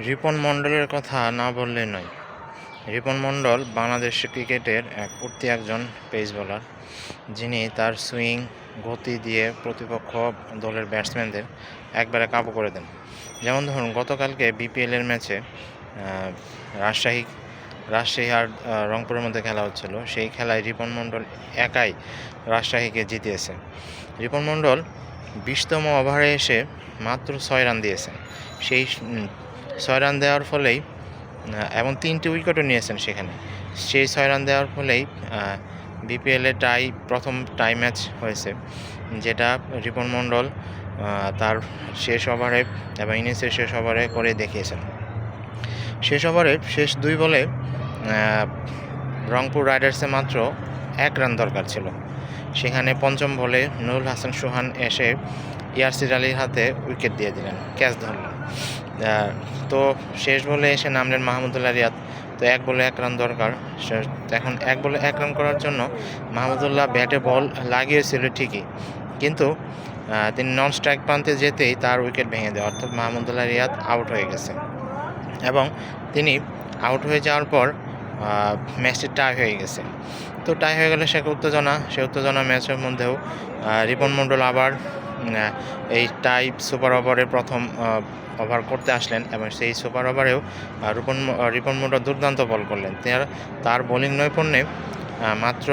রিপন মণ্ডলের কথা না বললে নয়। রিপন মণ্ডল বাংলাদেশ ক্রিকেটের উঠতি একজন পেস বোলার, যিনি তার সুইং গতি দিয়ে প্রতিপক্ষ দলের ব্যাটসম্যানদের একবারে কাবু করে দেন। যেমন ধরুন, গতকালকে বিপিএলের ম্যাচে রাজশাহী আর রংপুরের মধ্যে খেলা হচ্ছিল। সেই খেলায় রিপন মণ্ডল একাই রাজশাহীকে জিতিয়েছে। রিপন মণ্ডল 20তম ওভারে এসে মাত্র 6 রান দিয়েছেন। সেই 6 রান দেওয়ার ফলেই এবং 3টি উইকেটও নিয়েছেন সেখানে। সেই 6 রান দেওয়ার ফলেই বিপিএলে প্রথম টাই ম্যাচ হয়েছে, যেটা রিপন মণ্ডল তার শেষ ওভারে এবং ইনিংসের শেষ ওভারে করে দেখিয়েছেন। শেষ ওভারে শেষ 2 বলে রংপুর রাইডার্সে মাত্র 1 রান দরকার ছিল। সেখানে পঞ্চম বলে নুরুল হাসান সোহান এসে ইয়াসির আলীর হাতে উইকেট দিয়ে দিলেন, ক্যাচ ধরলেন। তো শেষ বলে এসে নামলেন মাহমুদুল্লাহ রিয়াদ। তো 1 বলে 1 রান দরকার। এখন 1 বলে 1 রান করার জন্য মাহমুদুল্লাহ ব্যাটে বল লাগিয়েছিল ঠিকই, কিন্তু তিনি নন স্ট্রাইক প্রান্তে যেতেই তার উইকেট ভেঙে দেয়, অর্থাৎ মাহমুদুল্লাহ রিয়াদ আউট হয়ে গেছে। এবং তিনি আউট হয়ে যাওয়ার পর ম্যাচটি টাই হয়ে গেছে। তো টাই হয়ে গেলে সে উত্তেজনা ম্যাচের মধ্যেও রিপন মণ্ডল আবার এই টাই সুপার ওভারের প্রথম ওভার করতে আসলেন এবং সেই সুপার ওভারেও রিপন মণ্ডল দুর্দান্ত বল করলেন। তার বোলিং নৈপুণ্যে মাত্র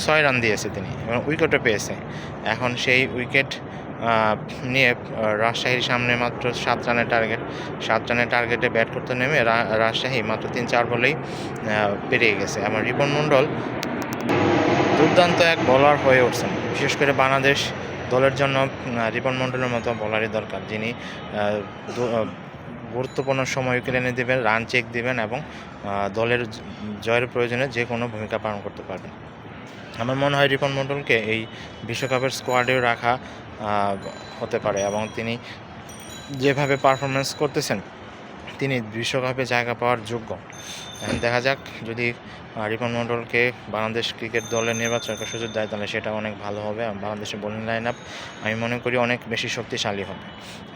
6 রান দিয়েছে তিনি এবং উইকেটও পেয়েছে। এখন সেই উইকেট নিয়ে রাজশাহীর সামনে মাত্র 7 রানের টার্গেটে ব্যাট করতে নেমে রাজশাহী মাত্র 3-4 বলেই পেরিয়ে গেছে। এবং রিপন মণ্ডল দুর্দান্ত এক বোলার হয়ে উঠছেন। বিশেষ করে বাংলাদেশ দলের জন্য রিপন মণ্ডলের মতো বোলারই দরকার, যিনি গুরুত্বপূর্ণ সময় উইকেট এনে দেবেন, রান চেক দেবেন এবং দলের জয়ের প্রয়োজনে যে কোনো ভূমিকা পালন করতে পারবেন। আমার মনে হয় রিপন মণ্ডলকে এই বিশ্বকাপের স্কোয়াডেও রাখা হতে পারে এবং তিনি যেভাবে পারফরমেন্স করতেছেন তিনি বিশ্বকাপে জায়গা পাওয়ার যোগ্য। এখন দেখা যাক, যদি রিপন মণ্ডলকে বাংলাদেশ ক্রিকেট দলের নির্বাচকের সুযোগ দেয় তাহলে সেটা অনেক ভালো হবে এবং বাংলাদেশের বোলিং লাইন আপ আমি মনে করি অনেক বেশি শক্তিশালী হবে।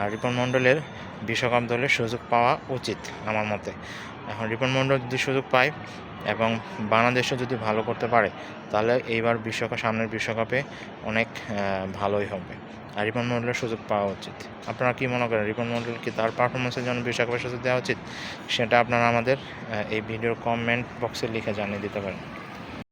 আর রিপন মণ্ডলের বিশ্বকাপ দলে সুযোগ পাওয়া উচিত আমার মতে। এখন রিপন মণ্ডল যদি সুযোগ পায় এবং বাংলাদেশও যদি ভালো করতে পারে তাহলে এইবার সামনের বিশ্বকাপে অনেক ভালোই হবে। আর রিপন মণ্ডলের সুযোগ পাওয়া উচিত। আপনারা কি মনে করেন, রিপন মণ্ডল কি তার পারফরমেন্সের জন্য বিশ্বকাপের সুযোগ দেওয়া উচিত? সেটা আপনারা আমাদের এই ভিডিওর কমেন্ট বক্সে লিখে জানিয়ে দিতে পারেন।